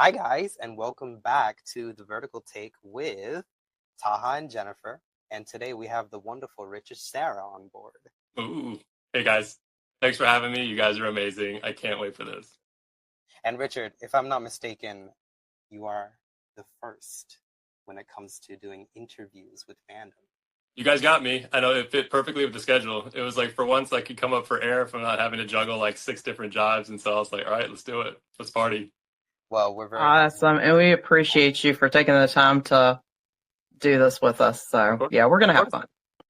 Hi, guys, and welcome back to the Vertical Take with Taha and Jennifer. And today we have the wonderful Richard Sharrah on board. Ooh. Hey guys. Thanks for having me. You guys are amazing. I can't wait for this. And Richard, if I'm not mistaken, you are the first when it comes to doing interviews with fandom. You guys got me. I know it fit perfectly with the schedule. It was like for once I could come up for air if I'm not having to juggle like six different jobs. And so I was like, all right, let's do it. Let's party. Well, we're very happy. Awesome. And we appreciate you for taking the time to do this with us. Of So, course. yeah, we're going to Of have course. fun.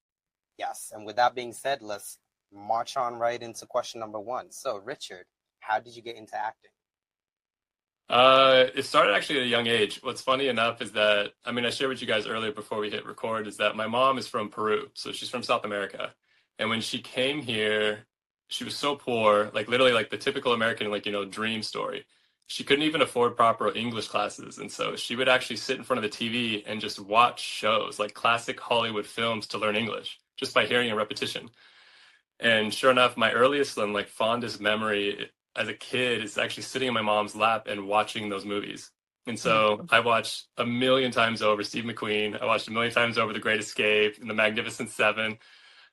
Yes, and with that being said, let's march on right into question number one. So, Richard, how did you get into acting? It started actually at a young age. What's funny enough is that, I shared with you guys earlier before we hit record, is that my mom is from Peru. So she's from South America. And when she came here, she was so poor, like literally like the typical American, dream story. She couldn't even afford proper English classes. And so she would actually sit in front of the TV and just watch shows, like classic Hollywood films to learn English, just by hearing a repetition. And sure enough, my earliest and like fondest memory as a kid is actually sitting in my mom's lap and watching those movies. And so I watched a million times over Steve McQueen. I watched a million times over The Great Escape and The Magnificent Seven,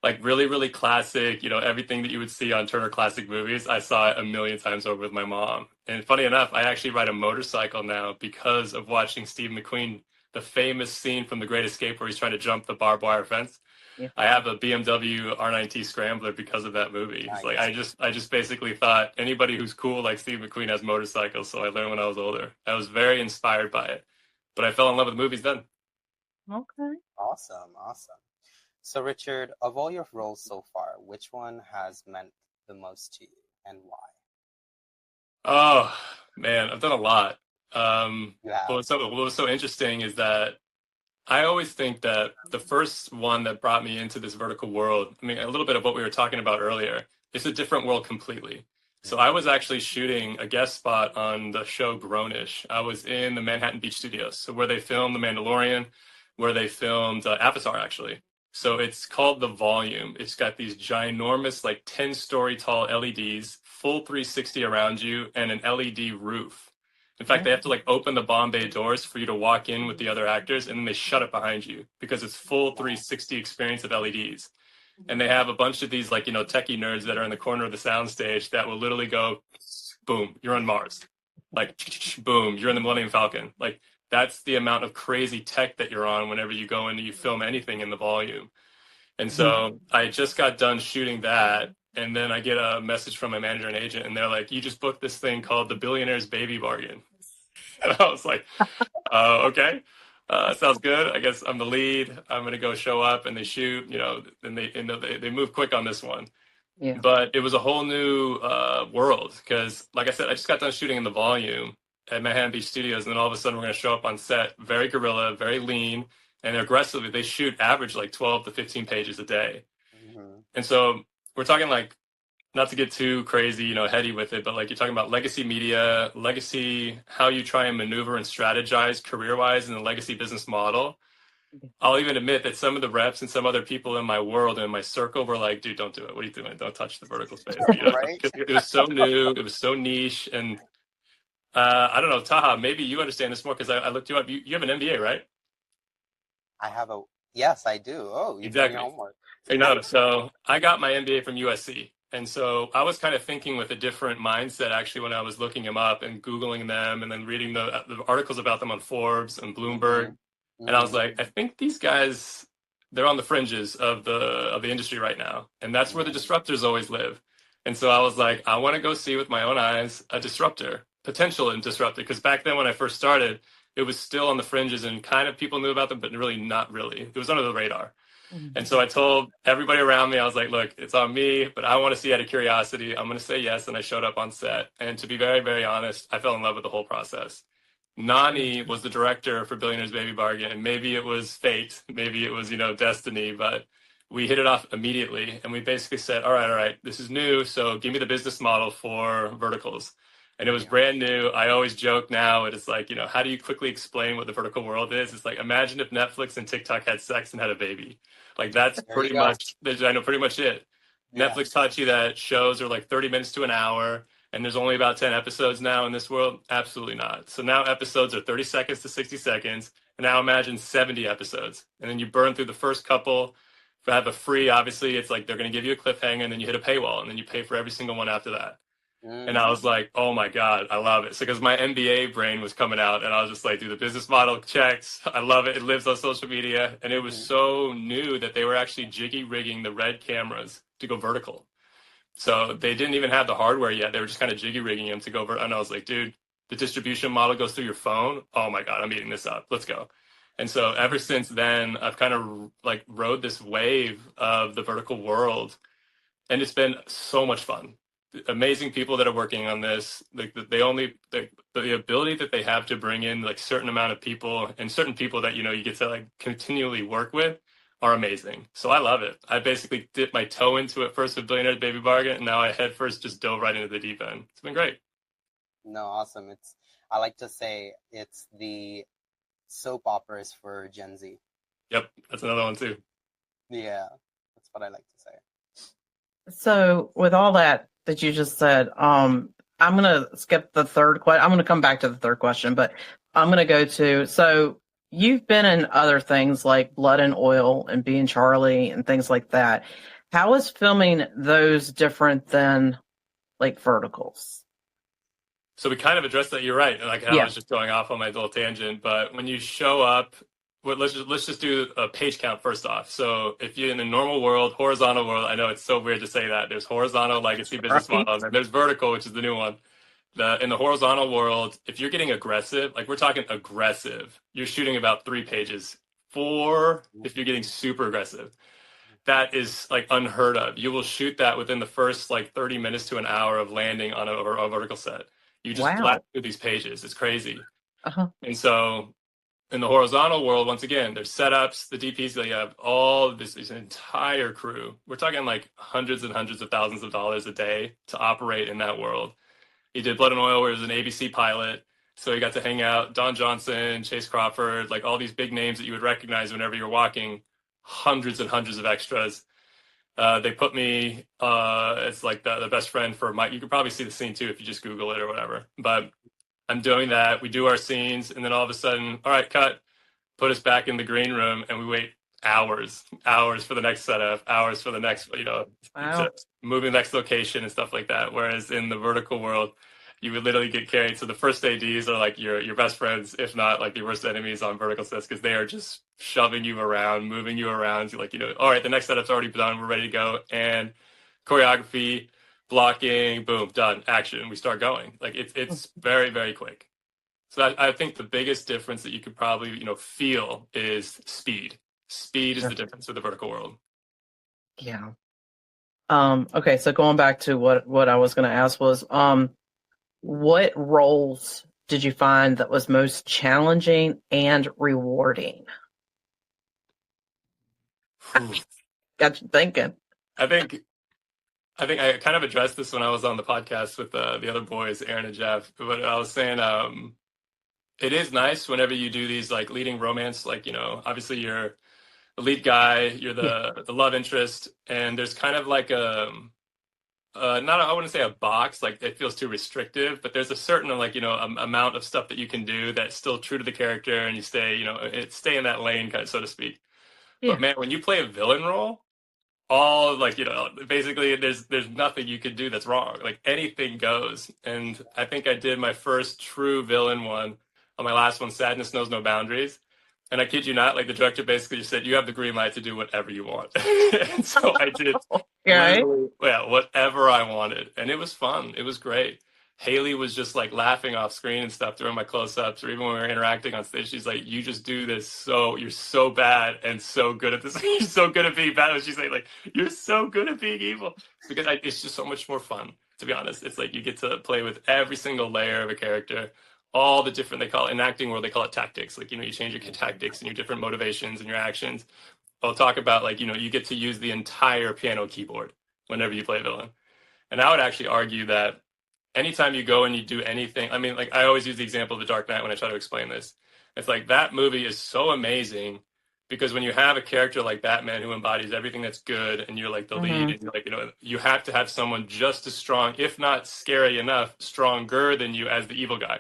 like really, really classic, everything that you would see on Turner Classic Movies. I saw it a million times over with my mom. And funny enough, I actually ride a motorcycle now because of watching Steve McQueen, the famous scene from The Great Escape where he's trying to jump the barbed wire fence. Yeah. I have a BMW R9T Scrambler because of that movie. Nice. It's like I just basically thought anybody who's cool like Steve McQueen has motorcycles, so I learned when I was older. I was very inspired by it. But I fell in love with movies then. Okay. Awesome. So, Richard, of all your roles so far, which one has meant the most to you and why? Oh man, I've done a lot. You have. What was so interesting is that I always think that the first one that brought me into this vertical world, a little bit of what we were talking about earlier, it's a different world completely. So I was actually shooting a guest spot on the show Grownish. I was in the Manhattan Beach studios, so where they filmed The Mandalorian, where they filmed Avatar, actually. So it's called The Volume. It's got these ginormous, like 10-story tall LEDs, full 360 around you, and an LED roof. In fact, they have to like open the Bombay doors for you to walk in with the other actors, and then they shut it behind you because it's full 360 experience of LEDs. And they have a bunch of these like, techie nerds that are in the corner of the soundstage that will literally go, boom, you're on Mars. Like, boom, you're in the Millennium Falcon. Like, that's the amount of crazy tech that you're on whenever you go in and you film anything in The Volume. And so I just got done shooting that. And then I get a message from my manager and agent, and they're like, you just booked this thing called The Billionaire's Baby Bargain. And I was like, okay, sounds good. I guess I'm the lead. I'm going to go show up and they shoot, and they move quick on this one. Yeah. But it was a whole new world because, like I said, I just got done shooting in The Volume at Manhattan Beach Studios. And then all of a sudden we're going to show up on set, very guerrilla, very lean, and aggressively. They shoot average like 12 to 15 pages a day. Mm-hmm. And so we're talking like, not to get too crazy, heady with it, but like you're talking about legacy media, legacy, how you try and maneuver and strategize career-wise in the legacy business model. I'll even admit that some of the reps and some other people in my world and in my circle were like, dude, don't do it. What are you doing? Don't touch the vertical space. Right? It was so new. It was so niche. And I don't know, Taha, maybe you understand this more because I looked you up. You have an MBA, right? Yes, I do. Oh, you've done your Exactly. homework. So I got my MBA from USC. And so I was kind of thinking with a different mindset, actually, when I was looking them up and Googling them and then reading the articles about them on Forbes and Bloomberg. Mm-hmm. And I was like, I think these guys, they're on the fringes of the industry right now. And that's where the disruptors always live. And so I was like, I want to go see with my own eyes a disruptor, potential disruptor. Because back then when I first started, it was still on the fringes and kind of people knew about them, but really not really. It was under the radar. And so I told everybody around me, I was like, look, it's on me, but I want to see out of curiosity. I'm going to say yes. And I showed up on set. And to be very, very honest, I fell in love with the whole process. Nani was the director for Billionaire's Baby Bargain. And maybe it was fate. Maybe it was, destiny. But we hit it off immediately. And we basically said, all right, this is new. So give me the business model for verticals. And it was brand new. I always joke now, it's like, how do you quickly explain what the vertical world is? It's like, imagine if Netflix and TikTok had sex and had a baby. Like that's There you pretty go. much, I know pretty much it. Yeah. Netflix taught you that shows are like 30 minutes to an hour, and there's only about 10 episodes now in this world? Absolutely not. So now episodes are 30 seconds to 60 seconds. And now imagine 70 episodes. And then you burn through the first couple. If I have a free, obviously, it's like they're going to give you a cliffhanger, and then you hit a paywall, and then you pay for every single one after that. And I was like, oh my God, I love it. So because my MBA brain was coming out, and I was just like, dude, the business model checks. I love it. It lives on social media. And it was so new that they were actually jiggy rigging the Red cameras to go vertical. So they didn't even have the hardware yet. They were just kind of jiggy rigging them to go vertical. And I was like, dude, the distribution model goes through your phone. Oh my God, I'm eating this up. Let's go. And so ever since then, I've kind of like rode this wave of the vertical world, and it's been so much fun. Amazing people that are working on this. Like the ability that they have to bring in like certain amount of people, and certain people that you get to like continually work with are amazing. So I love it. I basically dipped my toe into it first with Billionaire's Baby Bargain, and now I head first just dove right into the deep end. It's been great. No, awesome. I like to say it's the soap operas for Gen Z. Yep, that's another one too. Yeah, that's what I like to say. So with all that you just said, I'm going to skip the third question. I'm going to come back to the third question, but I'm going to go to, so you've been in other things like Blood and Oil and Being Charlie and things like that. How is filming those different than like verticals? So we kind of addressed that. You're right. Like I was just going off on my little tangent, but when you show up, let's just do a page count first off. So if you're in the normal world, horizontal world, I know it's so weird to say that. There's horizontal legacy business models, and there's vertical, which is the new one. In the horizontal world, if you're getting aggressive, like we're talking aggressive, you're shooting about 3 pages. 4 if you're getting super aggressive. That is like unheard of. You will shoot that within the first like 30 minutes to an hour of landing on a vertical set. You just blast through these pages. It's crazy. And so in the horizontal world, once again, there's setups, the DPs, they have all this entire crew. We're talking like hundreds and hundreds of thousands of dollars a day to operate in that world. He did Blood and Oil, where he was an ABC pilot. So he got to hang out, Don Johnson, Chase Crawford, like all these big names that you would recognize whenever you're walking, hundreds and hundreds of extras. They put me as like the best friend for Mike. You could probably see the scene too if you just Google it or whatever. But I'm doing that. We do our scenes, and then all of a sudden, all right, cut. Put us back in the green room, and we wait hours for the next setup, hours for the next, moving the next location and stuff like that. Whereas in the vertical world, you would literally get carried. So the first ADs are like your best friends, if not like your worst enemies on vertical sets, because they are just shoving you around, moving you around. You're like, all right, the next setup's already done. We're ready to go. And choreography, blocking, boom, done, action. We start going. Like it's very, very quick. So I think the biggest difference that you could probably, feel is speed. Speed is the difference with the vertical world. Yeah. Okay, so going back to what I was going to ask was, what roles did you find that was most challenging and rewarding? Got you thinking. I think I kind of addressed this when I was on the podcast with the other boys, Aaron and Jeff. But I was saying, it is nice whenever you do these like leading romance, like, obviously you're the lead guy, you're the love interest, and there's kind of like I wouldn't say a box, like it feels too restrictive, but there's a certain like, amount of stuff that you can do that's still true to the character, and you stay in that lane, kind of, so to speak. Yeah. But man, when you play a villain role, all like, basically there's nothing you can do that's wrong. Like anything goes. And I think I did my first true villain one on my last one, Sadness Knows No Boundaries. And I kid you not, like the director basically just said, you have the green light to do whatever you want. And so I did whatever I wanted. And it was fun. It was great. Haley was just like laughing off screen and stuff during my close-ups, or even when we were interacting on stage. She's like, you just do this, so you're so bad and so good at this. You're so good at being bad. She's like, you're so good at being evil. Because it's just so much more fun, to be honest. It's like you get to play with every single layer of a character, all the different, they call it in acting world, they call it tactics. Like, you change your tactics and your different motivations and your actions. I'll talk about like, you get to use the entire piano keyboard whenever you play a villain. And I would actually argue that anytime you go and you do anything, I mean, like I always use the example of The Dark Knight when I try to explain this. It's like that movie is so amazing because when you have a character like Batman who embodies everything that's good, and you're like the lead, and you're like, you have to have someone just as strong, if not scary enough, stronger than you as the evil guy,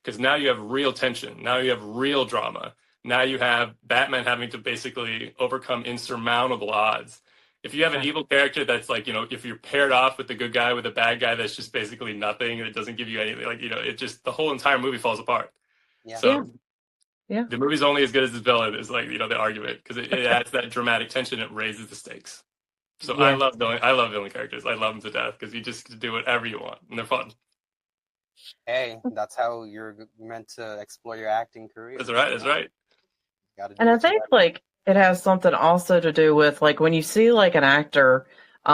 because now you have real tension, now you have real drama, now you have Batman having to basically overcome insurmountable odds. If you have an evil character that's like, if you're paired off with the good guy with a bad guy that's just basically nothing, and it doesn't give you anything, like, it just, the whole entire movie falls apart. Yeah. So Yeah. the movie's only as good as its villain is like, the argument, because it adds that dramatic tension, it raises the stakes. So Yeah. I love villain characters. I love them to death because you just do whatever you want and they're fun. Hey, that's how you're meant to explore your acting career. That's right. That's right. Gotta do And I what you think gotta like it has something also to do with like when you see like an actor,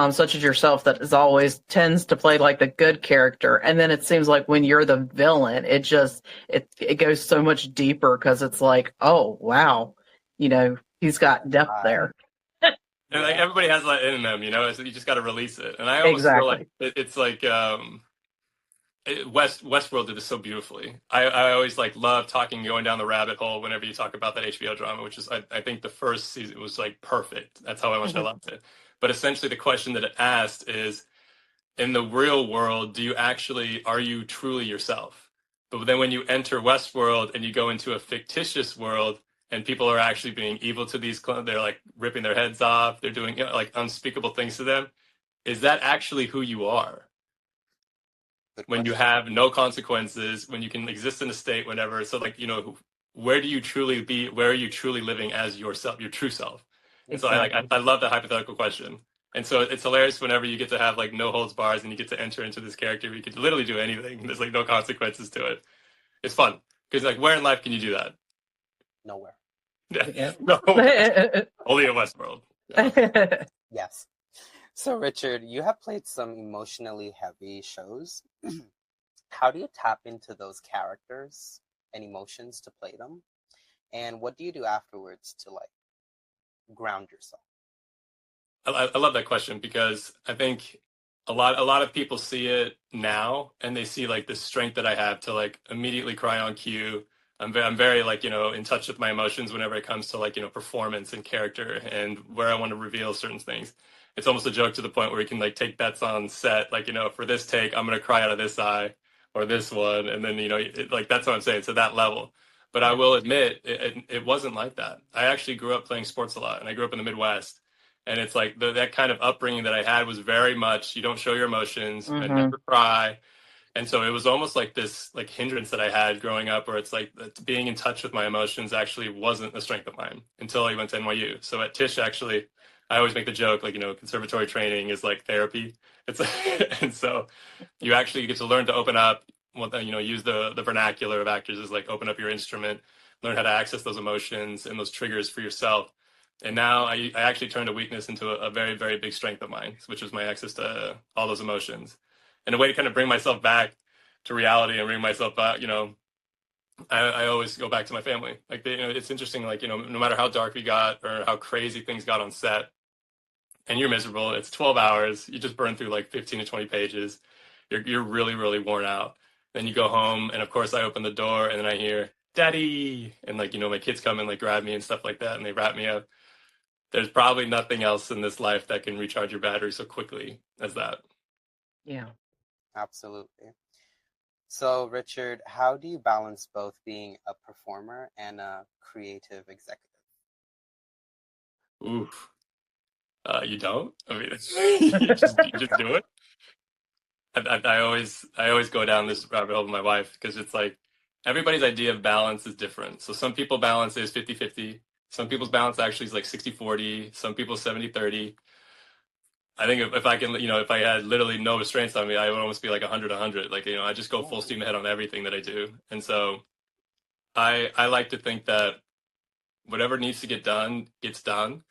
such as yourself, that is always tends to play like the good character, and then it seems like when you're the villain, it just it goes so much deeper because it's like, oh wow, he's got depth there. And like everybody has that in them, so you just got to release it. And I almost feel like Exactly. it's like Westworld did this so beautifully. I always like love going down the rabbit hole whenever you talk about that HBO drama, which is I think the first season was like perfect. That's how much I loved it. But essentially the question that it asked is, in the real world, are you truly yourself? But then when you enter Westworld and you go into a fictitious world and people are actually being evil to these clones, they're like ripping their heads off, they're doing like unspeakable things to them. Is that actually who you are? When you have no consequences, when you can exist in a state whenever. So like, where are you truly living as yourself, your true self? And so I love that hypothetical question. And so it's hilarious whenever you get to have like no holds bars and you get to enter into this character where you can literally do anything. There's like no consequences to it. It's fun. Because like, where in life can you do that? Nowhere. Yeah. No. Only in Westworld. Yeah. Yes. So Richard, you have played some emotionally heavy shows. How do you tap into those characters and emotions to play them? And what do you do afterwards to like ground yourself? I love that question because I think a lot of people see it now and they see like the strength that I have to like immediately cry on cue. I'm very like, in touch with my emotions whenever it comes to like, performance and character and where I want to reveal certain things. It's almost a joke to the point where we can like take bets on set, like, for this take, I'm going to cry out of this eye or this one. And then, like, that's what I'm saying. To that level. But I will admit it wasn't like that. I actually grew up playing sports a lot and I grew up in the Midwest. And it's like that kind of upbringing that I had was very much, you don't show your emotions, I never cry. And so it was almost like this like hindrance that I had growing up where it's like being in touch with my emotions actually wasn't a strength of mine until I went to NYU. So at Tisch, actually, I always make the joke, like, conservatory training is like therapy. It's like, and so you actually get to learn to open up, use the vernacular of actors is like open up your instrument, learn how to access those emotions and those triggers for yourself. And now I actually turned a weakness into a very, very big strength of mine, which was my access to all those emotions. And a way to kind of bring myself back to reality and bring myself back, I always go back to my family. Like, it's interesting, like, no matter how dark we got or how crazy things got on set and you're miserable, it's 12 hours. You just burn through like 15 to 20 pages. You're really, really worn out. Then you go home and of course I open the door and then I hear, Daddy. And like, my kids come and like grab me and stuff like that. And they wrap me up. There's probably nothing else in this life that can recharge your battery so quickly as that. Yeah. Absolutely. So, Richard, how do you balance both being a performer and a creative executive? Oof. You don't? I mean, you just do it. I always go down this rabbit hole with my wife because it's like everybody's idea of balance is different. So some people balance is 50-50. Some people's balance actually is like 60-40. Some people 70-30. I think if I can, if I had literally no restraints on me, I would almost be like 100-100. Like, I just go full steam ahead on everything that I do. And so I like to think that whatever needs to get done gets done.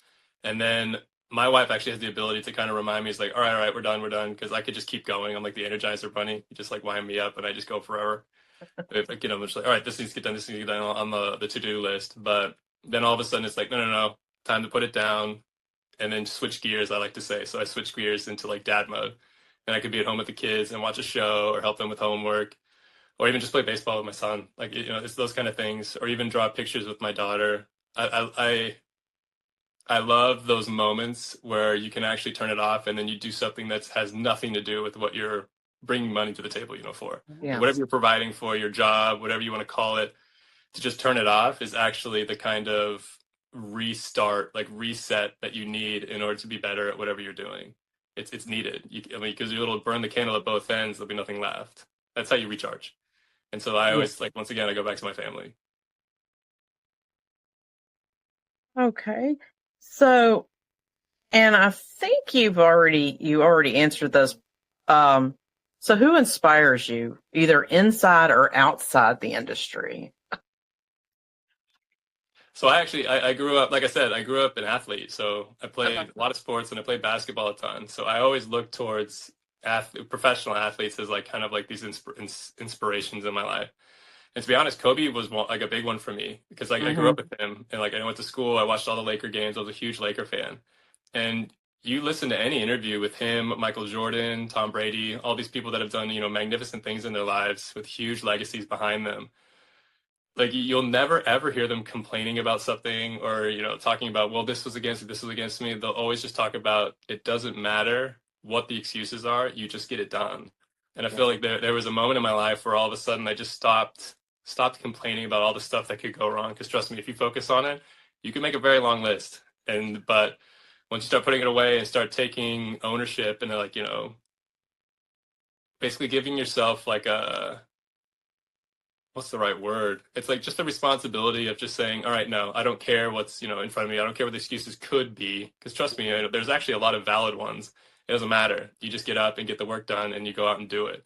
And then my wife actually has the ability to kind of remind me, it's like, all right, we're done. Because I could just keep going. I'm like the Energizer Bunny. You just like wind me up and I just go forever. I'm just like, all right, this needs to get done. This needs to get done on the to-do list. But then all of a sudden it's like, no, time to put it down. And then switch gears, I like to say. So I switch gears into like dad mode. And I could be at home with the kids and watch a show or help them with homework or even just play baseball with my son. Like, it's those kind of things, or even draw pictures with my daughter. I love those moments where you can actually turn it off and then you do something that has nothing to do with what you're bringing money to the table, for. Like Yeah. whatever you're providing for your job, whatever you want to call it, to just turn it off is actually the kind of restart, like reset that you need in order to be better at whatever you're doing. It's needed. I mean, because you'll burn the candle at both ends, there'll be nothing left. That's how you recharge. And so I Yeah. always once again, I go back to my family. Okay. So, and I think you already answered this. So who inspires you, either inside or outside the industry? So I grew up, like I said, I grew up an athlete. So I played a lot of sports and I played basketball a ton. So I always look towards professional athletes as like kind of like these inspirations in my life. And to be honest, Kobe was like a big one for me because like I grew Mm-hmm. up with him and like I went to school. I watched all the Laker games. I was a huge Laker fan. And you listen to any interview with him, Michael Jordan, Tom Brady, all these people that have done, magnificent things in their lives with huge legacies behind them. Like you'll never ever hear them complaining about something or, talking about, well, this was against me. They'll always just talk about it doesn't matter what the excuses are, you just get it done. And I Yeah. feel like there was a moment in my life where all of a sudden I just stopped complaining about all the stuff that could go wrong. Because trust me, if you focus on it, you can make a very long list. But once you start putting it away and start taking ownership and like, basically giving yourself like a what's the right word? It's like just the responsibility of just saying, all right, no, I don't care what's, in front of me. I don't care what the excuses could be. Because trust me, there's actually a lot of valid ones. It doesn't matter. You just get up and get the work done and you go out and do it.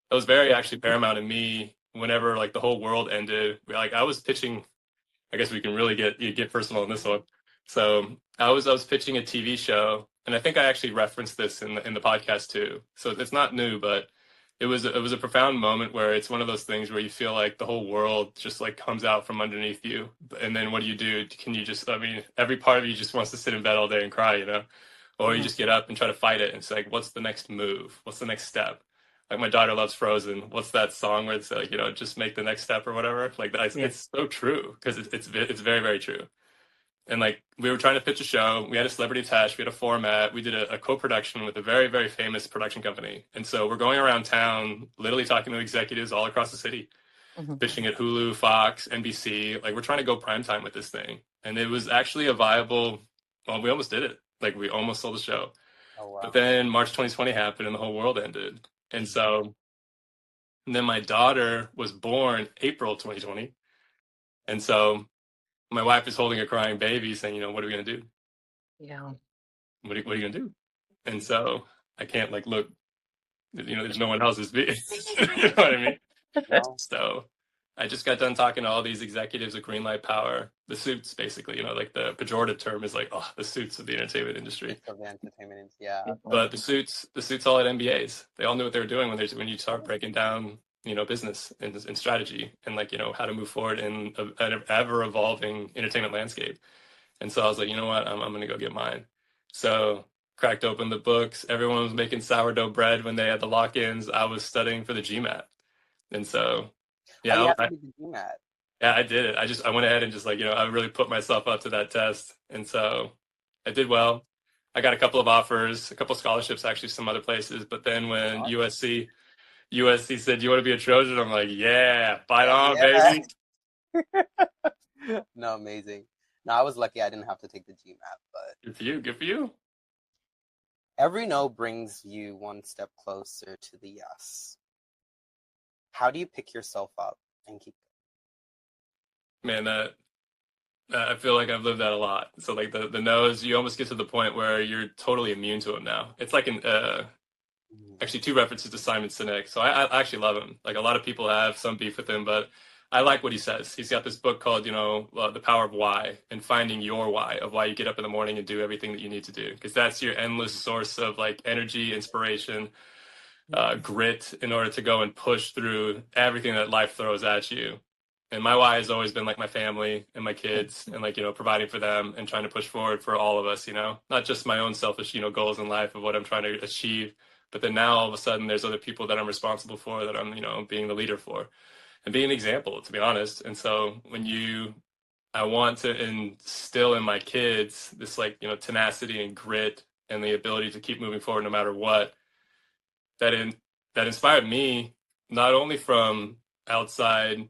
That was very actually paramount in me whenever like the whole world ended. Like I was pitching, I guess we can really get personal in this one. So I was pitching a TV show, and I think I actually referenced this in the podcast too. So it's not new, but it was a profound moment where it's one of those things where you feel like the whole world just like comes out from underneath you, and then what do you do? Can you just? I mean, every part of you just wants to sit in bed all day and cry. Or you Mm-hmm. just get up and try to fight it. And it's like, what's the next move? What's the next step? Like my daughter loves Frozen. What's that song where it's like, just make the next step or whatever? Like that, Yeah. it's so true because it's very, very true. And like we were trying to pitch a show, we had a celebrity attached, we had a format, we did a co-production with a very, very famous production company. And so we're going around town, literally talking to executives all across the city, Mm-hmm. pitching at Hulu, Fox, NBC. Like we're trying to go primetime with this thing. And it was actually a viable. Well, we almost did it. Like we almost sold the show. Oh But wow. then March 2020 happened and the whole world ended. And then my daughter was born April 2020. And so my wife is holding a crying baby saying, what are we going to do? Yeah. What are you going to do? And so I can't like, look, there's no one else as big. You know what I mean? No, So I just got done talking to all these executives of Greenlight Power, the suits, basically, like the pejorative term is like, oh, the suits of the entertainment industry. of the entertainment. Yeah. But the suits all had MBAs. They all knew what they were doing when you start breaking down, business and strategy and like, how to move forward in an ever evolving entertainment landscape. And so I was like, you know what, I'm going to go get mine. So cracked open the books. Everyone was making sourdough bread when they had the lock-ins. I was studying for the GMAT. And so, Oh, you yeah, have to be the GMAT. yeah, I did it. I went ahead and just like, I really put myself up to that test. And so I did well. I got a couple of offers, a couple of scholarships, actually, some other places. But then when Awesome. USC said, you want to be a Trojan? I'm like, yeah, fight Heck on, yeah. baby. No, amazing. No, I was lucky I didn't have to take the GMAT, but Good for you. Good for you. every no brings you one step closer to the yes. How do you pick yourself up and keep Man, I feel like I've lived that a lot. So like the no's, you almost get to the point where you're totally immune to them now. It's like going? actually two references to Simon Sinek. So I actually love him. Like a lot of people have some beef with him, but I like what he says. He's got this book called, The Power of Why and finding your why of why you get up in the morning and do everything that you need to do. Because that's your endless source of like energy, inspiration, grit in order to go and push through everything that life throws at you. And my why has always been like my family and my kids and like, providing for them and trying to push forward for all of us, not just my own selfish, goals in life of what I'm trying to achieve. But then now all of a sudden there's other people that I'm responsible for that I'm, being the leader for and being an example, to be honest. And so when you I want to instill in my kids this like, tenacity and grit and the ability to keep moving forward no matter what. That in that inspired me not only from outside,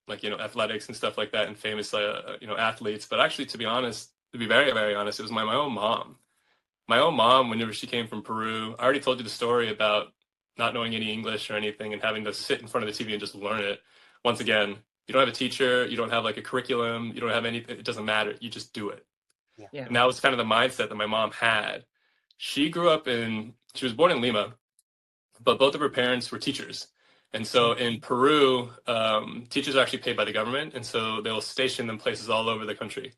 like, athletics and stuff like that, and famous athletes, but actually, to be honest, to be very, very honest, it was my own mom. My own mom, whenever she came from Peru, I already told you the story about not knowing any English or anything and having to sit in front of the TV and just learn it. Once again, you don't have a teacher, you don't have like a curriculum, you don't have anything. It doesn't matter. You just do it. Yeah. Yeah. And that was kind of the mindset that my mom had. She was born in Lima, but both of her parents were teachers. And so in Peru, teachers are actually paid by the government. And so they'll station them places all over the country.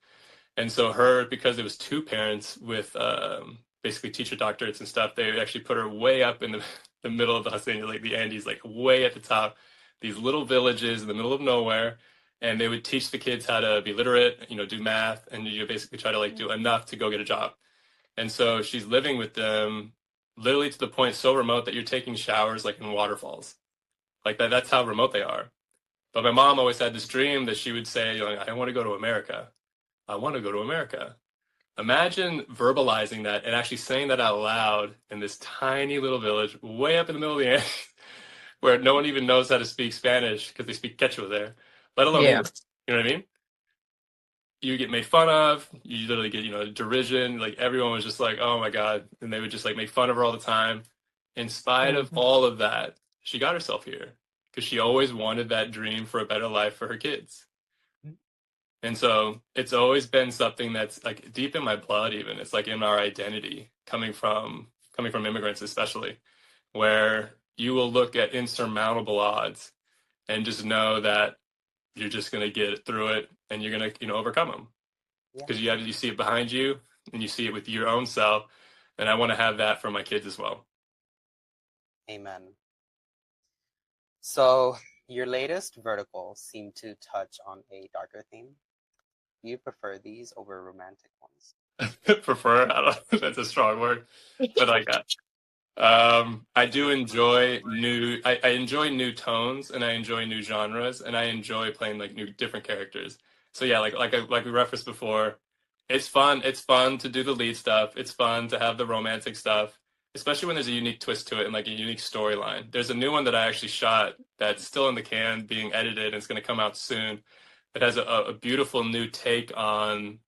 And so because it was two parents with basically teacher doctorates and stuff, they actually put her way up in the middle of the hacienda, like the Andes, like way at the top, these little villages in the middle of nowhere. And they would teach the kids how to be literate, do math, and you basically try to like do enough to go get a job. And so she's living with them literally to the point so remote that you're taking showers like in waterfalls. Like that's how remote they are. But my mom always had this dream that she would say, I want to go to America. I want to go to America. Imagine verbalizing that and actually saying that out loud in this tiny little village way up in the middle of the Andes where no one even knows how to speak Spanish because they speak Quechua there, let alone Yeah. English. You know what I mean? You get made fun of, you literally get, derision. Like everyone was just like, oh my God. And they would just like make fun of her all the time. In spite of all of that, she got herself here because she always wanted that dream for a better life for her kids. And so it's always been something that's like deep in my blood, even. It's like in our identity, coming from immigrants, especially, where you will look at insurmountable odds and just know that you're just going to get through it and you're going to, overcome them because you see it behind you and you see it with your own self. And I want to have that for my kids as well. Amen. So your latest vertical seemed to touch on a darker theme. Do you prefer these over romantic ones? Prefer, I don't, that's a strong word, but like I do enjoy I enjoy new tones and I enjoy new genres and I enjoy playing like new different characters. So yeah, like we referenced before, it's fun. It's fun to do the lead stuff. It's fun to have the romantic stuff, especially when there's a unique twist to it and like a unique storyline. There's a new one that I actually shot that's still in the can being edited and it's going to come out soon. It has a beautiful new take on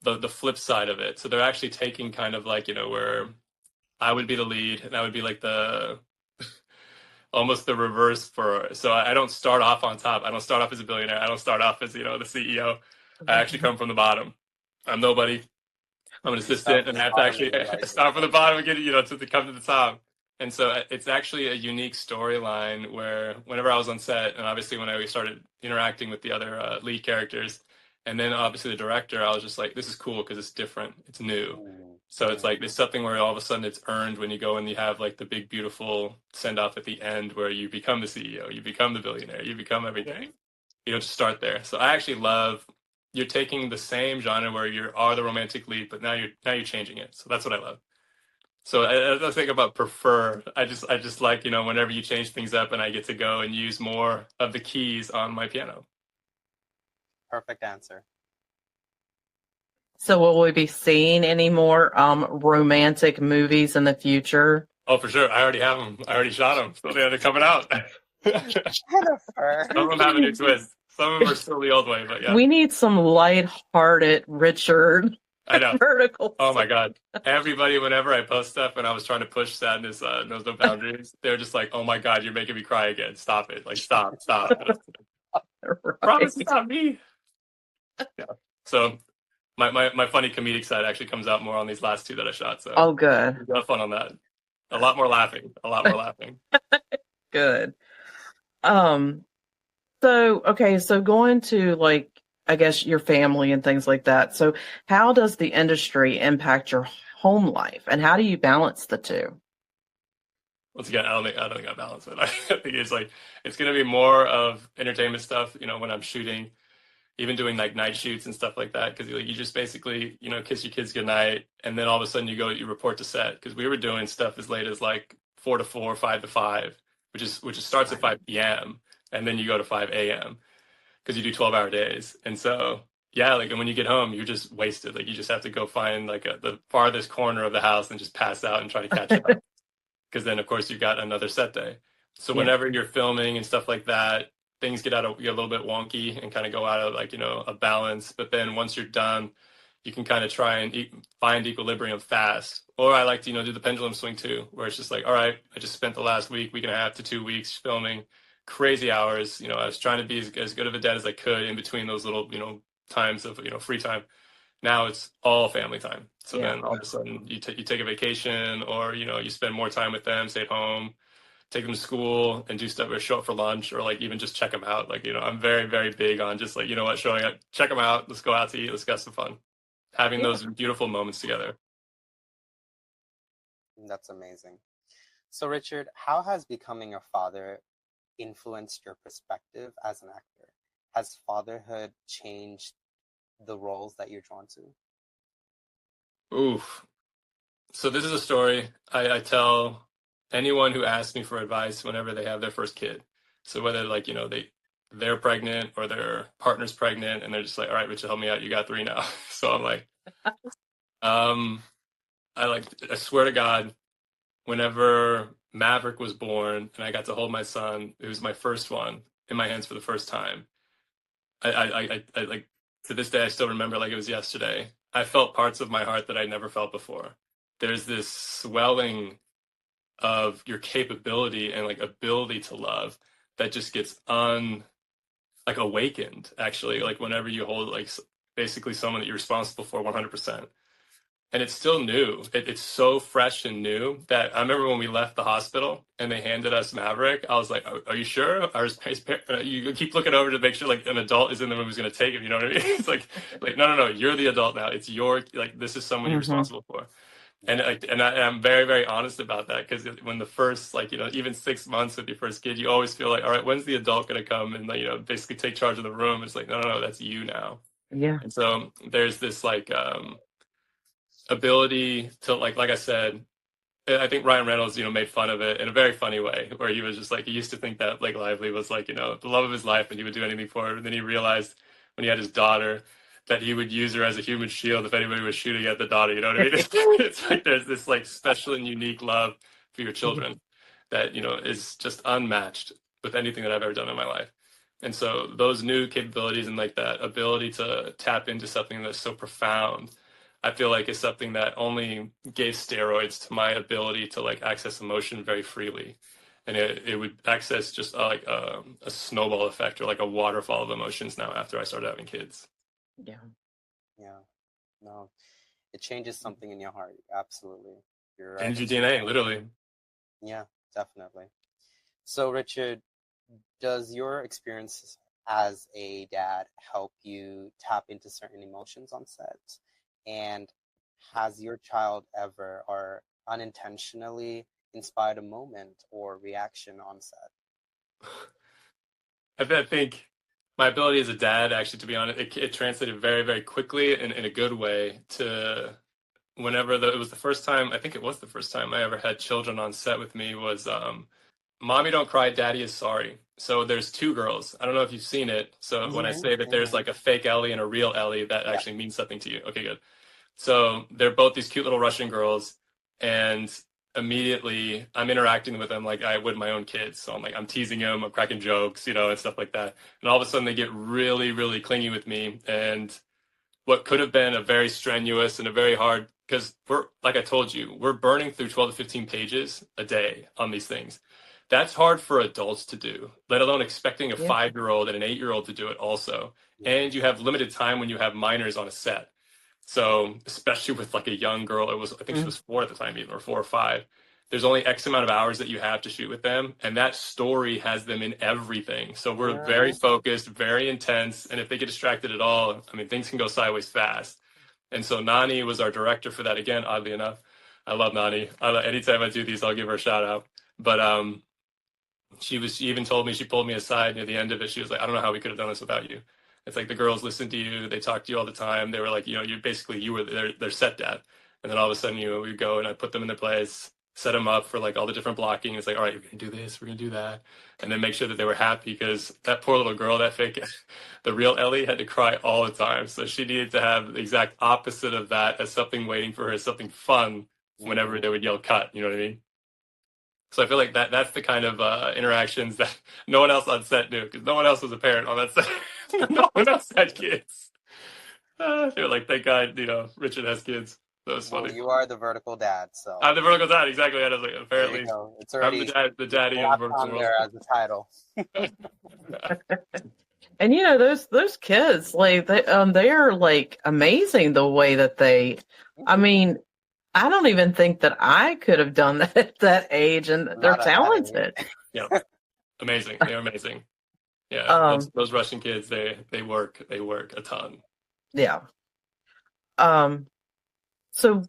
the flip side of it. So they're actually taking kind of like, where I would be the lead and I would be like the almost the reverse so I don't start off on top. I don't start off as a billionaire. I don't start off as, the CEO. I actually come from the bottom. I'm nobody. I'm an assistant and I have to actually start from the bottom and get, to come to the top. And so it's actually a unique storyline where whenever I was on set and obviously when I started interacting with the other lead characters and then obviously the director, I was just like, this is cool because it's different. It's new. So it's like there's something where all of a sudden it's earned when you go and you have like the big, beautiful send off at the end where you become the CEO, you become the billionaire, you become everything. You don't just start there. So I actually love you're taking the same genre where you are the romantic lead, but now you're changing it. So that's what I love. So as I think about prefer, I just like, whenever you change things up and I get to go and use more of the keys on my piano. Perfect answer. So will we be seeing any more romantic movies in the future? Oh, for sure. I already have them. I already shot them. So they're coming out. Jennifer. Some of them have a new twist. Some of them are still the old way, but yeah. We need some light-hearted Richard I know. verticals. Oh my God. Everybody, whenever I post stuff and I was trying to push sadness, knows no boundaries, they're just like, oh my God, you're making me cry again. Stop it. Like, stop. Right. Promise it's not me. Yeah. So my funny comedic side actually comes out more on these last two that I shot. So Oh, good. we got fun on that. A lot more laughing. Good. So going to like, I guess your family and things like that. So how does the industry impact your home life and how do you balance the two? Once again, I don't think I balance it. I think it's like it's gonna be more of entertainment stuff, when I'm shooting, even doing like night shoots and stuff like that, because you just basically, kiss your kids goodnight, and then all of a sudden you report to set. Because we were doing stuff as late as like 4 to 4, 5 to 5, which starts at 5 p.m. and then you go to 5 a.m. because you do 12-hour days. And so, yeah, like, and when you get home, you're just wasted. Like, you just have to go find like the farthest corner of the house and just pass out and try to catch up. Because then, of course, you've got another set day. So Yeah. whenever you're filming and stuff like that, things get a little bit wonky and kind of go out of like, a balance. But then once you're done, you can kind of try and find equilibrium fast. Or I like to, do the pendulum swing too, where it's just like, all right, I just spent the last week and a half to 2 weeks filming crazy hours. I was trying to be as good of a dad as I could in between those little, times of, free time. Now it's all family time. So Yeah. then all of a sudden you take a vacation, or, you spend more time with them, stay at home, take them to school and do stuff, or show up for lunch, or like even just check them out. Like, I'm very, very big on just like, showing up, check them out. Let's go out to eat. Let's get some fun. Having Yeah. those beautiful moments together. That's amazing. So, Richard, how has becoming a father influenced your perspective as an actor? Has fatherhood changed the roles that you're drawn to? Oof. So this is a story I tell anyone who asks me for advice whenever they have their first kid. So whether like, they're pregnant or their partner's pregnant and they're just like, all right, Richard, help me out. You got 3 now. So I'm like, um, I swear to God, whenever Maverick was born and I got to hold my son, it was my first one in my hands for the first time. I like, to this day, I still remember like it was yesterday. I felt parts of my heart that I never felt before. There's this swelling of your capability and like ability to love that just gets like awakened, actually, like whenever you hold like basically someone that you're responsible for 100%. And it's still new. It's so fresh and new that I remember when we left the hospital and they handed us Maverick, I was like, are you sure? You keep looking over to make sure like an adult is in the room who's going to take him. You know what I mean? It's like, no, you're the adult now. It's like, this is someone you're Mm-hmm. responsible for. And I'm very, very honest about that, because when the first, like, even 6 months with your first kid, you always feel like, all right, when's the adult going to come and, like, basically take charge of the room? It's like, no, that's you now. Yeah. And so there's this like ability to like I said, I think Ryan Reynolds, made fun of it in a very funny way, where he was just like, he used to think that Blake Lively was like, the love of his life and he would do anything for her. And then he realized when he had his daughter that he would use her as a human shield if anybody was shooting at the daughter. You know what I mean? It's like there's this like special and unique love for your children that, is just unmatched with anything that I've ever done in my life. And so those new capabilities and like that ability to tap into something that's so profound, I feel like is something that only gave steroids to my ability to like access emotion very freely. And it would access just like a snowball effect or like a waterfall of emotions now after I started having kids. Yeah. Yeah. No, it changes something in your heart. Absolutely. You're right. Change your DNA, literally. Yeah, definitely. So, Richard, does your experience as a dad help you tap into certain emotions on set? And has your child ever or unintentionally inspired a moment or reaction on set? I think my ability as a dad, actually, to be honest, it translated very, very quickly and in a good way to whenever it was the first time, I think it was the first time I ever had children on set with me, was Mommy Don't Cry, Daddy Is Sorry. So there's 2 girls. I don't know if you've seen it. So when I Mm-hmm. say that there's Mm-hmm. like a fake Ellie and a real Ellie, that Yeah. actually means something to you. Okay, good. So they're both these cute little Russian girls, and immediately I'm interacting with them like I would my own kids. So I'm teasing them, I'm cracking jokes, and stuff like that. And all of a sudden they get really, really clingy with me. And what could have been a very strenuous and a very hard, because like I told you, we're burning through 12 to 15 pages a day on these things. That's hard for adults to do, let alone expecting a Yeah. 5-year-old and an 8-year-old to do it also. Yeah. And you have limited time when you have minors on a set. So especially with like a young girl, I think she was 4 at the time, even, or 4 or 5. There's only X amount of hours that you have to shoot with them, and that story has them in everything. So we're very focused, very intense, and if they get distracted at all, I mean, things can go sideways fast. And so Nani was our director for that. Again, oddly enough, I love Nani. Anytime I do these, I'll give her a shout out. But she even told me, she pulled me aside near the end of it. She was like, I don't know how we could have done this without you. It's like the girls listen to you. They talk to you all the time. They were like, you were their set dad. And then all of a sudden, we go and I put them in their place. set them up for like all the different blocking. It's like, all right, we're gonna do this, we're gonna do that, and then make sure that they were happy because that poor little girl, that fake, the real Ellie had to cry all the time. So she needed to have the exact opposite of that as something waiting for her, as something fun whenever they would yell cut. You know what I mean? So I feel like that's the kind of interactions that no one else on set knew because no one else was a parent on that set. No one else had kids. They were like, thank God, Richard has kids. That was Well, funny. you are the vertical dad, so I'm the vertical dad, exactly. I was like, there apparently, you go. It's I'm already the daddy of the slapped vertical on world. there as a title. And those kids, like they are like amazing the way that they. I mean, I don't even think that I could have done that at that age, and they're Not at that age. talented. Yeah, amazing. They're amazing. Yeah, those Russian kids, they work a ton. Yeah. So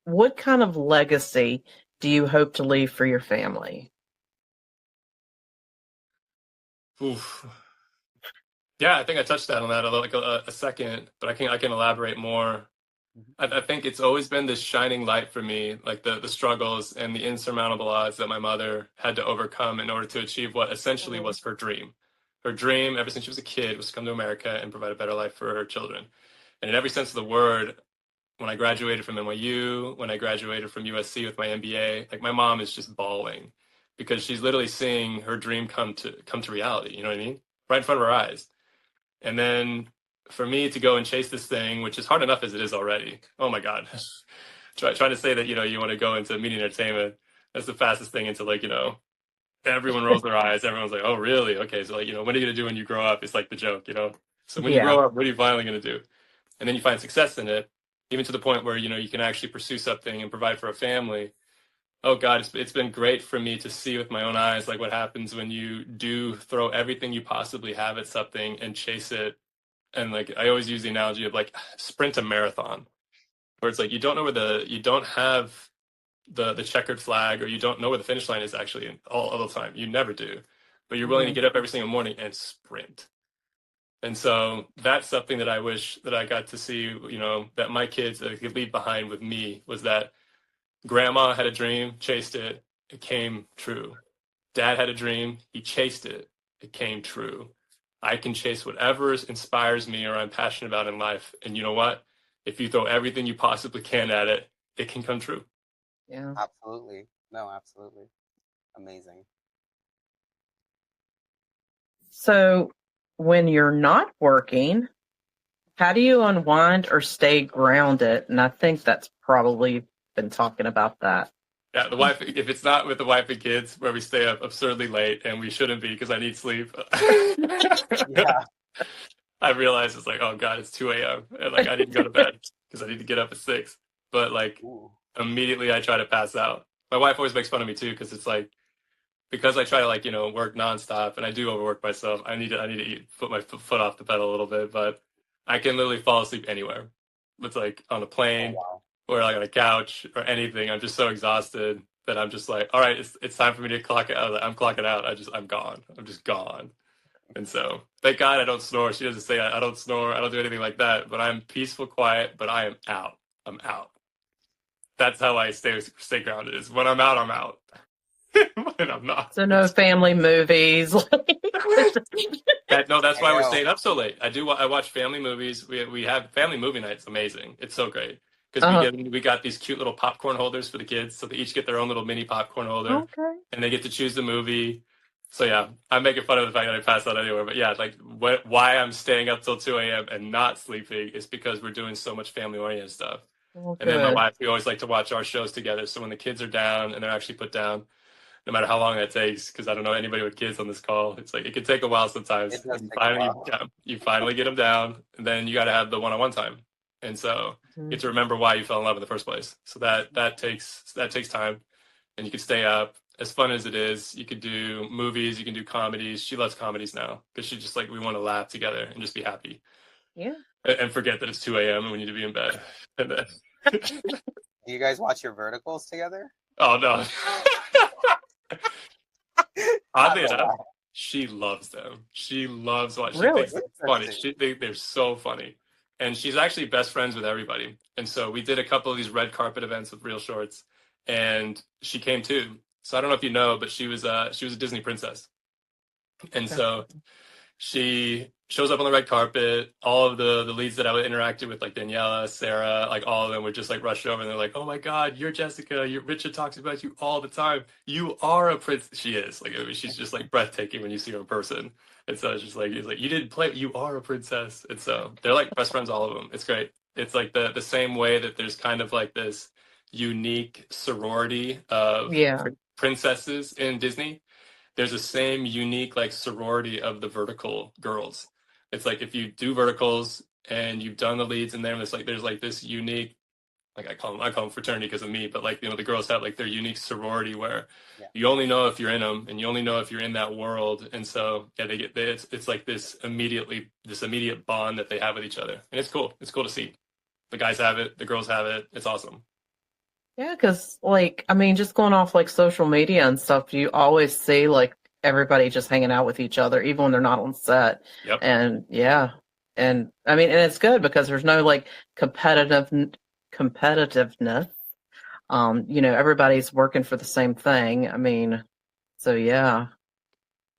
what kind of legacy do you hope to leave for your family? Oof. Yeah, I think I touched on that like a second, but I can elaborate more. I think it's always been this shining light for me, like the struggles and the insurmountable odds that my mother had to overcome in order to achieve what essentially was her dream. Her dream, ever since she was a kid, was to come to America and provide a better life for her children. And in every sense of the word, when I graduated from NYU, when I graduated from USC with my MBA, like my mom is just bawling because she's literally seeing her dream come to reality. You know what I mean? Right in front of her eyes. And then for me to go and chase this thing, which is hard enough as it is already. Oh my God. Trying to say that, you want to go into media entertainment. That's the fastest thing into like, everyone rolls their eyes. Everyone's like, oh, really? Okay. So like, what are you going to do when you grow up? It's like the joke. So when you grow up, what are you finally going to do? And then you find success in it, even to the point where, you can actually pursue something and provide for a family. Oh God, it's been great for me to see with my own eyes, like what happens when you do throw everything you possibly have at something and chase it. And like, I always use the analogy of like sprint a marathon where it's like, you don't have the checkered flag, or you don't know where the finish line is actually all the time. You never do, but you're willing to get up every single morning and sprint. And so that's something that I wish that I got to see, that my kids could leave behind with me, was that grandma had a dream, chased it, it came true. Dad had a dream, he chased it, it came true. I can chase whatever inspires me or I'm passionate about in life. And you know what? If you throw everything you possibly can at it, it can come true. Yeah. Absolutely. No, absolutely. Amazing. So when you're not working, how do you unwind or stay grounded? And I think that's probably been talking about that. Yeah, the wife, if it's not with the wife and kids where we stay up absurdly late, and we shouldn't be because I need sleep. Yeah. I realize it's like, oh God, it's 2 a.m. and like I need to go to bed because I need to get up at 6. But like immediately I try to pass out. My wife always makes fun of me too because it's like, because I try to like, work nonstop and I do overwork myself. I need to put my foot off the pedal a little bit, but I can literally fall asleep anywhere. It's like on a plane or like on a couch or anything. I'm just so exhausted that I'm just like, all right, it's time for me to clock out. I'm clocking out. I'm gone. I'm just gone. And so thank God I don't snore. She doesn't say I don't snore. I don't do anything like that, but I'm peaceful, quiet, but I am out. I'm out. That's how I stay grounded, is when I'm out, I'm out. When I'm not. So no family movies. No, that's why we're staying up so late. I watch family movies. We have family movie nights. Amazing. It's so great because we got these cute little popcorn holders for the kids, so they each get their own little mini popcorn holder, and they get to choose the movie. So yeah, I'm making fun of the fact that I pass out anywhere, but yeah, like why I'm staying up till 2 a.m. and not sleeping is because we're doing so much family oriented stuff. And then my wife, we always like to watch our shows together. So when the kids are down and they're actually put down, no matter how long that takes, because I don't know anybody with kids on this call. It's like it can take a while sometimes. You finally get them down, and then you got to have the one-on-one time, and so you have to remember why you fell in love in the first place. So that takes time, and you can stay up. As fun as it is, you could do movies, you can do comedies. She loves comedies now because she just like, we want to laugh together and just be happy. Yeah, and forget that it's 2 a.m. and we need to be in bed. And then do you guys watch your verticals together? Oh no. Oddly enough, she loves them. She loves watching. She thinks it's funny. They're so funny. And she's actually best friends with everybody. And so we did a couple of these red carpet events with Real Shorts. and she came too. So I don't know if you know, but she was a Disney princess, and Okay. so she shows up on the red carpet. All of the leads that I would interacted with, like Daniela, Sarah, like all of them would just like rush over and they're like, "Oh my God, you're Jessica. Richard talks about you all the time. You are a prince." She is like, I mean, she's just like breathtaking when you see her in person. And so it's just like, he's like, "You didn't play. You are a princess." And so they're like best friends, all of them. It's great. It's like the same way that there's kind of like this unique sorority of Yeah. princesses in Disney. There's the same unique like sorority of the vertical girls. It's like if you do verticals and you've done the leads in there, and it's like there's like this unique, like I call them fraternity because of me, but like the girls have like their unique sorority where Yeah. you only know if you're in them, and you only know if you're in that world. And so yeah, it's like this immediate bond that they have with each other, and it's cool. It's cool to see. The guys have it, the girls have it. It's awesome. Yeah, because like I mean, just going off like social media and stuff, you always see like everybody just hanging out with each other, even when they're not on set. Yep. And yeah, and I mean, and it's good because there's no like competitiveness. Everybody's working for the same thing. I mean, so yeah,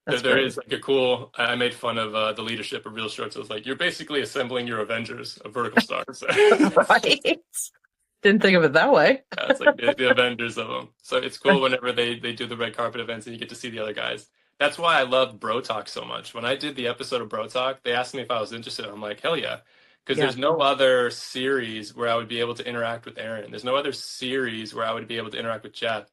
that's There great. is like a cool. I made fun of the leadership of Real Shorts. I was like, you're basically assembling your Avengers of vertical stars. Right? Didn't think of it that way. Yeah, it's like the Avengers of them. So it's cool whenever they do the red carpet events and you get to see the other guys. That's why I love Bro Talk so much. When I did the episode of Bro Talk, they asked me if I was interested. I'm like, hell yeah. Because Yeah. there's no other series where I would be able to interact with Aaron. There's no other series where I would be able to interact with Jeff.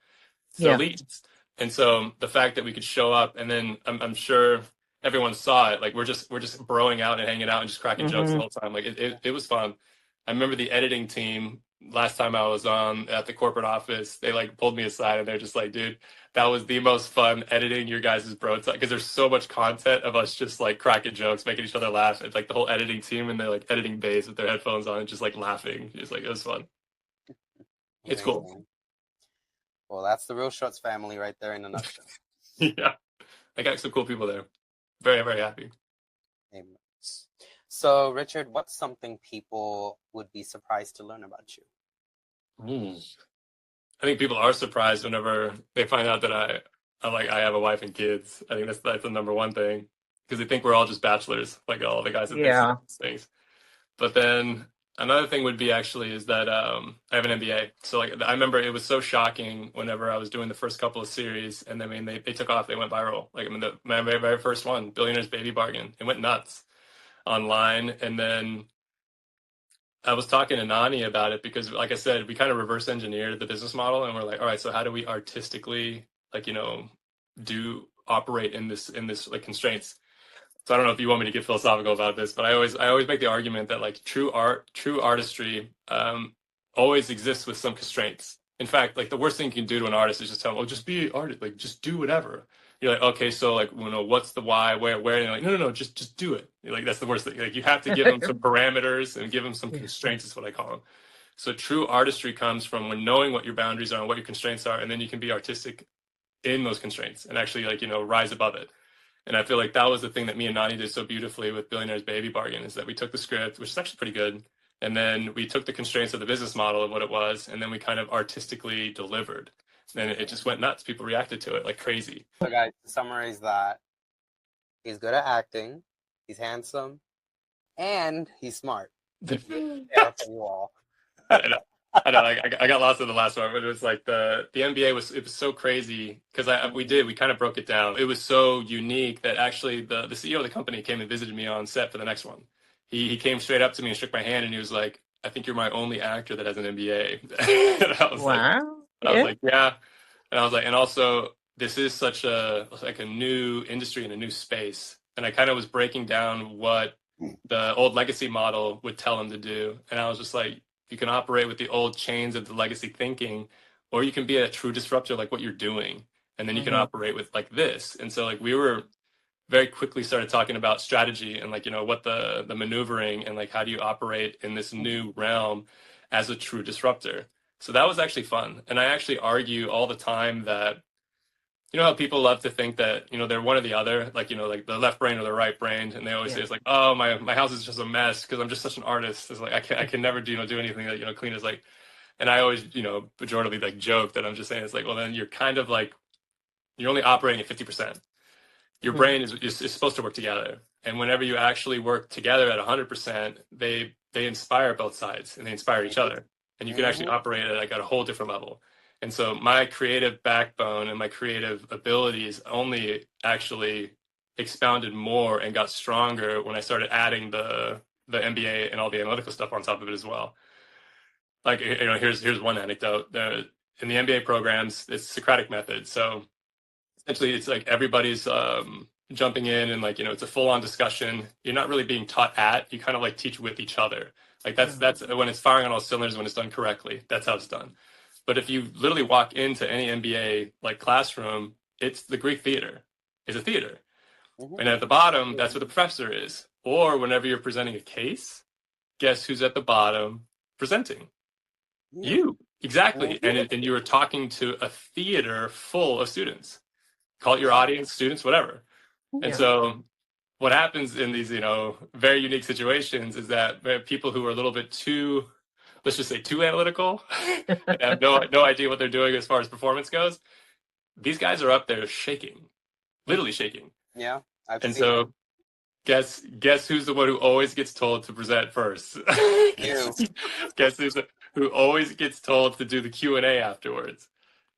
The Yeah. leads. And so the fact that we could show up and then I'm sure everyone saw it. Like we're just broing out and hanging out and just cracking jokes the Hmm. whole time. Like it was fun. I remember the editing team last time I was on at the corporate office, they like pulled me aside and they're just like, dude, that was the most fun editing your guys' bro talk because there's so much content of us just like cracking jokes, making each other laugh. It's like the whole editing team and they're like editing bass with their headphones on and just like laughing. It's like it was fun. It's cool. Amazing. Well, that's the Real Shorts family right there in a nutshell. Yeah. I got some cool people there. Very, very happy. Amen. So, Richard, what's something people would be surprised to learn about you? I think people are surprised whenever they find out that I have a wife and kids. I think that's the number one thing because they think we're all just bachelors, like all the guys that they see Yeah. these things. But then another thing would be actually is that I have an MBA. So like I remember it was so shocking whenever I was doing the first couple of series, and I mean they took off, they went viral. Like I mean my very first one, Billionaire's Baby Bargain, it went nuts online, and then I was talking to Nani about it because, like I said, we kind of reverse engineered the business model, and we're like, all right, so how do we artistically, like, do operate in this like constraints? So I don't know if you want me to get philosophical about this, but I always make the argument that like true artistry, always exists with some constraints. In fact, like the worst thing you can do to an artist is just tell them, "Oh, just be an artist, like just do whatever." You're like, okay, so like, what's the why, where? And you're like, no, just do it. You're like, that's the worst thing. Like, you have to give them some parameters and give them some Yeah. constraints, is what I call them. So true artistry comes from when knowing what your boundaries are and what your constraints are, and then you can be artistic in those constraints and actually like, rise above it. And I feel like that was the thing that me and Nani did so beautifully with Billionaire's Baby Bargain is that we took the script, which is actually pretty good, and then we took the constraints of the business model of what it was, and then we kind of artistically delivered. And it just went nuts. People reacted to it like crazy. So, guys, to summarize that, he's good at acting, he's handsome, and he's smart. Yeah, for you all. I know. I got lost in the last one, but it was like the MBA was so crazy because we kind of broke it down. It was so unique that actually the CEO of the company came and visited me on set for the next one. He came straight up to me and shook my hand and he was like, "I think you're my only actor that has an MBA." And I was Wow. like, yeah. And I was like, and also this is such a new industry and a new space. And I kind of was breaking down what the old legacy model would tell him to do. And I was just like, you can operate with the old chains of the legacy thinking, or you can be a true disruptor like what you're doing. And then you can operate with like this. And so like we were very quickly started talking about strategy and like, what the maneuvering and like how do you operate in this new realm as a true disruptor. So that was actually fun. And I actually argue all the time that, how people love to think that, they're one or the other, like, like the left brain or the right brain. And they always say it's like, oh, my house is just a mess because I'm just such an artist. It's like, I can never do anything that, clean. Is like, And I always, pejoratively like joke that I'm just saying it's like, well, then you're kind of like, you're only operating at 50%. Your brain is supposed to work together. And whenever you actually work together at 100%, they inspire both sides and they inspire each other. And you can actually operate at like at a whole different level. And so my creative backbone and my creative abilities only actually expounded more and got stronger when I started adding the MBA and all the analytical stuff on top of it as well. Like, here's one anecdote. In the MBA programs, it's Socratic method. So essentially it's like everybody's jumping in and like, it's a full-on discussion. You're not really being taught you kind of like teach with each other. Like that's when it's firing on all cylinders, when it's done correctly, that's how it's done. But if you literally walk into any MBA like classroom, it's the Greek theater. It's a theater. And at the bottom, that's where the professor is. Or whenever you're presenting a case, guess who's at the bottom presenting? You. Exactly. And you were talking to a theater full of students. Call it your audience, students, whatever. And so what happens in these, very unique situations is that people who are a little bit too, let's just say too analytical, and have no idea what they're doing as far as performance goes, these guys are up there shaking, literally shaking. Yeah. And so guess who's the one who always gets told to present first? Guess who always gets told to do the Q&A afterwards?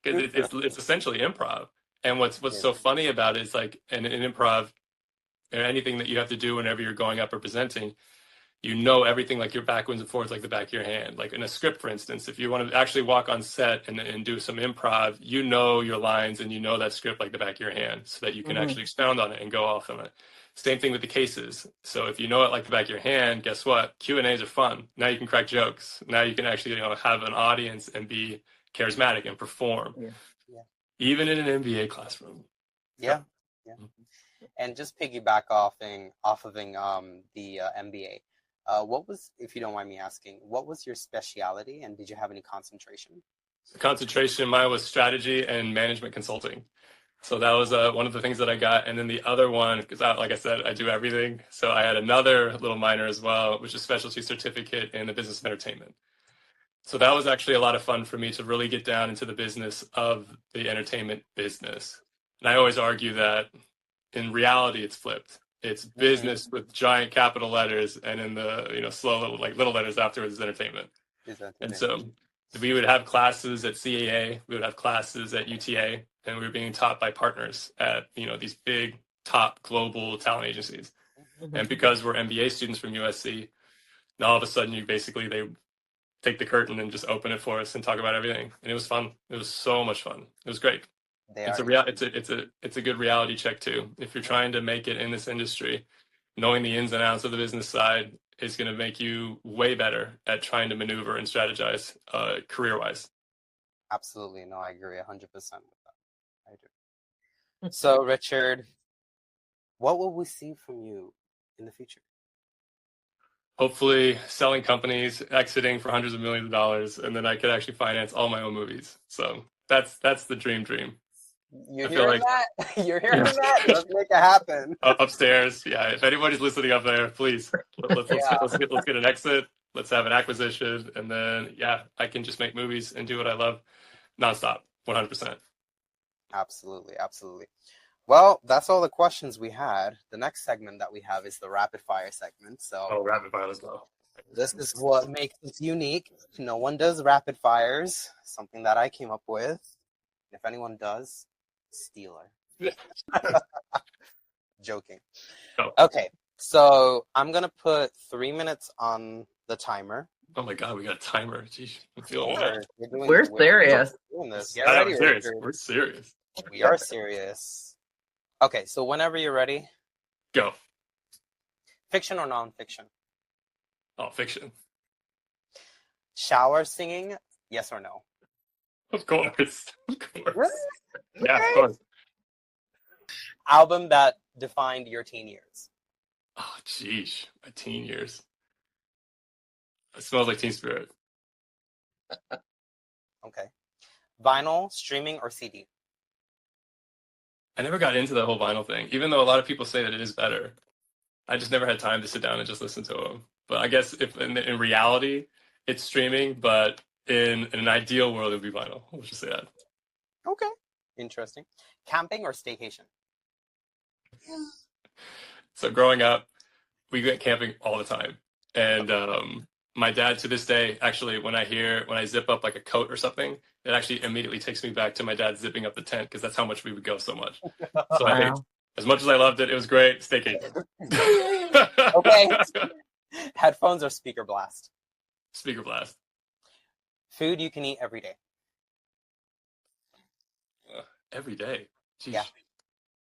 Because it's essentially improv. And what's so funny about it is like in improv, or anything that you have to do whenever you're going up or presenting, everything like your backwards and forwards like the back of your hand. Like in a script, for instance, if you want to actually walk on set and do some improv, your lines and that script like the back of your hand so that you can actually expound on it and go off on it. Same thing with the cases. So if you know it like the back of your hand, guess what? Q&As are fun. Now you can crack jokes. Now you can actually have an audience and be charismatic and perform. Even in an MBA classroom. Yeah. And just piggyback off of the MBA. What was, if you don't mind me asking, what was your speciality, and did you have any concentration? Concentration, mine was strategy and management consulting. So that was one of the things that I got. And then the other one, because like I said, I do everything. So I had another little minor as well, which is specialty certificate in the business of entertainment. So that was actually a lot of fun for me to really get down into the business of the entertainment business. And I always argue that in reality, it's flipped. It's business with giant capital letters, and in the slow little letters afterwards is entertainment. And so we would have classes at CAA, we would have classes at UTA, and we were being taught by partners at these big top global talent agencies. And because we're MBA students from USC, now all of a sudden they take the curtain and just open it for us and talk about everything. And it was fun. It was so much fun. It was great. It's a good reality check too. If you're trying to make it in this industry, knowing the ins and outs of the business side is going to make you way better at trying to maneuver and strategize career-wise. Absolutely. No, I agree 100% with that. I do. So, Richard, what will we see from you in the future? Hopefully selling companies, exiting for hundreds of millions of dollars, and then I could actually finance all my own movies. So that's the dream. You're hearing that? You're hearing that? Let's make it happen. Upstairs. Yeah. If anybody's listening up there, please let's get an exit. Let's have an acquisition. And then, I can just make movies and do what I love nonstop, 100%. Absolutely. Absolutely. Well, that's all the questions we had. The next segment that we have is the rapid fire segment. So, rapid fire, let's go. This is what makes it unique. No one does rapid fires, something that I came up with. If anyone does, Steeler. Joking. Oh. Okay, so I'm going to put 3 minutes on the timer. Oh my God, we got a timer. Jeez, I'm feeling bad. We're serious. Get ready, serious. We're serious. We are serious. Okay, so whenever you're ready. Go. Fiction or nonfiction? Oh, fiction. Shower singing, yes or no? Of course. Really? Yeah, of course. Album that defined your teen years? Oh, geez. My teen years. It smells like Teen Spirit. Okay. Vinyl, streaming, or CD? I never got into the whole vinyl thing, even though a lot of people say that it is better. I just never had time to sit down and just listen to them. But I guess if in reality, it's streaming, but in an ideal world, it would be vinyl. We'll just say that. Okay. Interesting. Camping or staycation? So growing up, we went camping all the time. And my dad to this day, actually, when I zip up like a coat or something, it actually immediately takes me back to my dad zipping up the tent because that's how much we would go so much. So I think Wow. as much as I loved it, it was great. Staycation. Okay. Headphones or speaker blast? Speaker blast. Food you can eat every day? Every day. Jeez.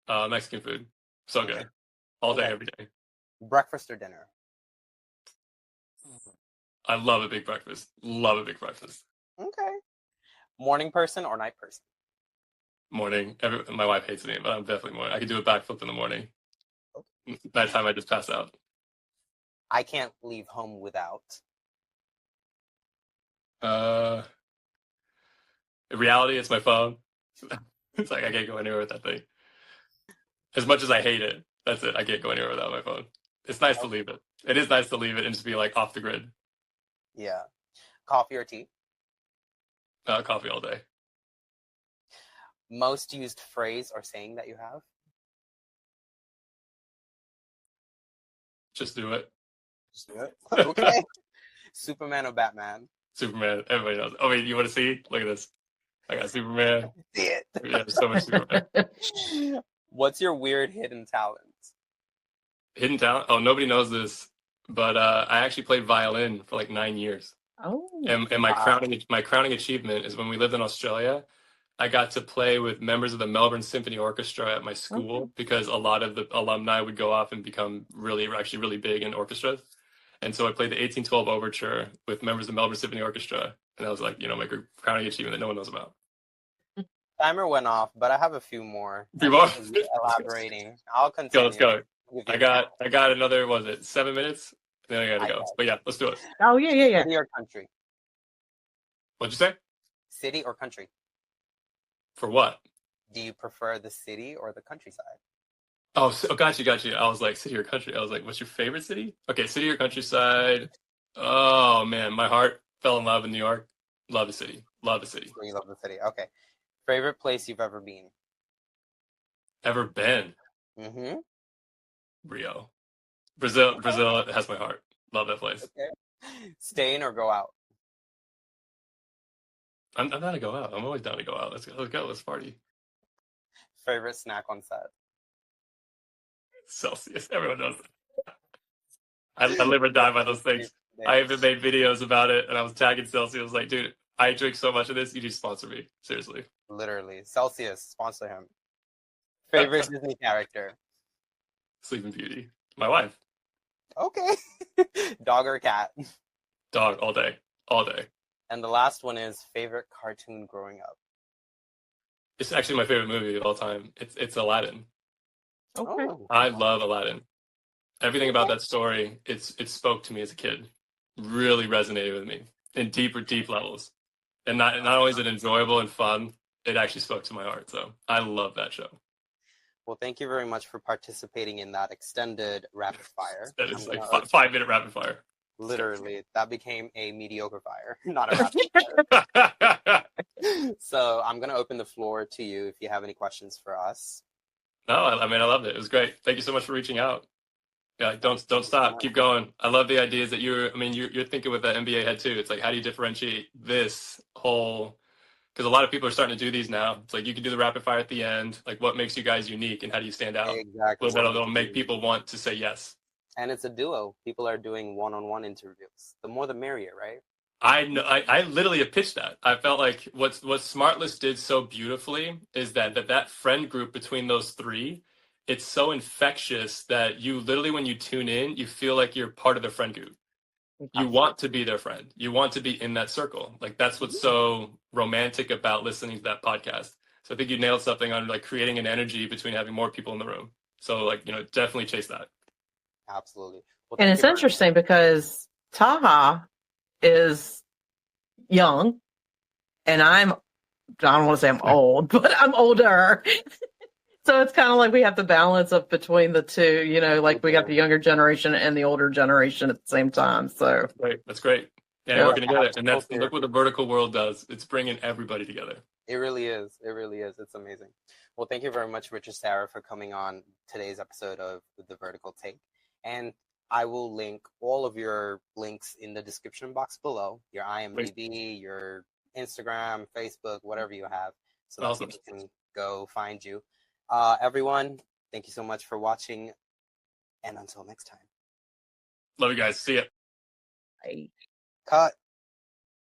Yeah. Mexican food. So good. All day, Okay. every day. Breakfast or dinner? I love a big breakfast. Love a big breakfast. Okay. Morning person or night person? Morning. My wife hates me, but I'm definitely morning. I could do a backflip in the morning. Nighttime, I just pass out. I can't leave home without. In reality, it's my phone. It's like I can't go anywhere with that thing. As much as I hate it, that's it. I can't go anywhere without my phone. It's nice to leave it. It is nice to leave it and just be like off the grid. Yeah. Coffee or tea? Coffee all day. Most used phrase or saying that you have? Just do it. Just do it. Okay. Superman or Batman? Superman. Everybody knows. Oh wait, you want to see? Look at this. I got Superman. See it. Yeah, so much Superman. What's your weird hidden talent? Hidden talent? Oh, nobody knows this, but I actually played violin for like 9 years. Oh. And my crowning achievement is when we lived in Australia, I got to play with members of the Melbourne Symphony Orchestra at my school because a lot of the alumni would go off and become really big in orchestras. And so I played the 1812 Overture with members of the Melbourne Symphony Orchestra. And that was like, my crowning achievement that no one knows about. Timer went off, but I have a few more. A few more? Elaborating. I'll continue. Let's go. I got another, 7 minutes? Then I gotta go. But yeah, let's do it. Oh, yeah. City or country? What'd you say? City or country? For what? Do you prefer the city or the countryside? Oh, got you. I was like, city or country? I was like, what's your favorite city? Okay, city or countryside? Oh, man, my heart fell in love in New York. Love the city. Love the city. You love the city. Okay. Favorite place you've ever been? Ever been? Mm-hmm. Rio. Brazil has my heart. Love that place. Okay. Stay in or go out? I'm down to go out. I'm always down to go out. Let's go. Let's party. Favorite snack on set? Celsius. Everyone knows that. I live or die by those things. I even made videos about it, and I was tagging Celsius. I was like, dude, I drink so much of this. You need to sponsor me. Seriously. Literally. Celsius, sponsor him. Favorite Disney character? Sleeping Beauty. My wife. Okay. Dog or cat? Dog all day. All day. And the last one is favorite cartoon growing up. It's actually my favorite movie of all time. It's Aladdin. Okay. Oh. I love Aladdin. Everything about that story, it spoke to me as a kid. Really resonated with me in deep levels. And not only is it enjoyable and fun, it actually spoke to my heart. So I love that show. Well, thank you very much for participating in that extended rapid fire. That is like 5-minute rapid fire. Literally, that became a mediocre fire, not a rapid fire. So I'm going to open the floor to you if you have any questions for us. No, I loved it. It was great. Thank you so much for reaching out. Yeah, don't stop. Keep going. I love the ideas that you're thinking with that MBA head too. It's like, how do you differentiate this whole, because a lot of people are starting to do these now. It's like, you can do the rapid fire at the end. Like, what makes you guys unique and how do you stand out? Exactly. That'll make people want to say yes. And it's a duo. People are doing one-on-one interviews. The more the merrier, right? I know. I literally have pitched that. I felt like what Smartlist did so beautifully is that friend group between those three, it's so infectious that you literally, when you tune in, you feel like you're part of the friend group. You want to be their friend. You want to be in that circle. Like, that's what's so romantic about listening to that podcast. So I think you nailed something on like creating an energy between having more people in the room. So like, definitely chase that. Absolutely. Well, And it's interesting because Taha is young and I don't want to say I'm old, but I'm older. So it's kind of like we have the balance of between the two, like we got the younger generation and the older generation at the same time. So Great. That's great. and Yeah. working together. And Couple that's look what the vertical world does. It's bringing everybody together. It really is. It really is. It's amazing. Well, thank you very much, Richard Sharrah, for coming on today's episode of The Vertical Take. And I will link all of your links in the description box below, your IMDb, your Instagram, Facebook, whatever you have, so that people can go find you. Everyone, thank you so much for watching, and until next time. Love you guys. See ya. Bye. Cut.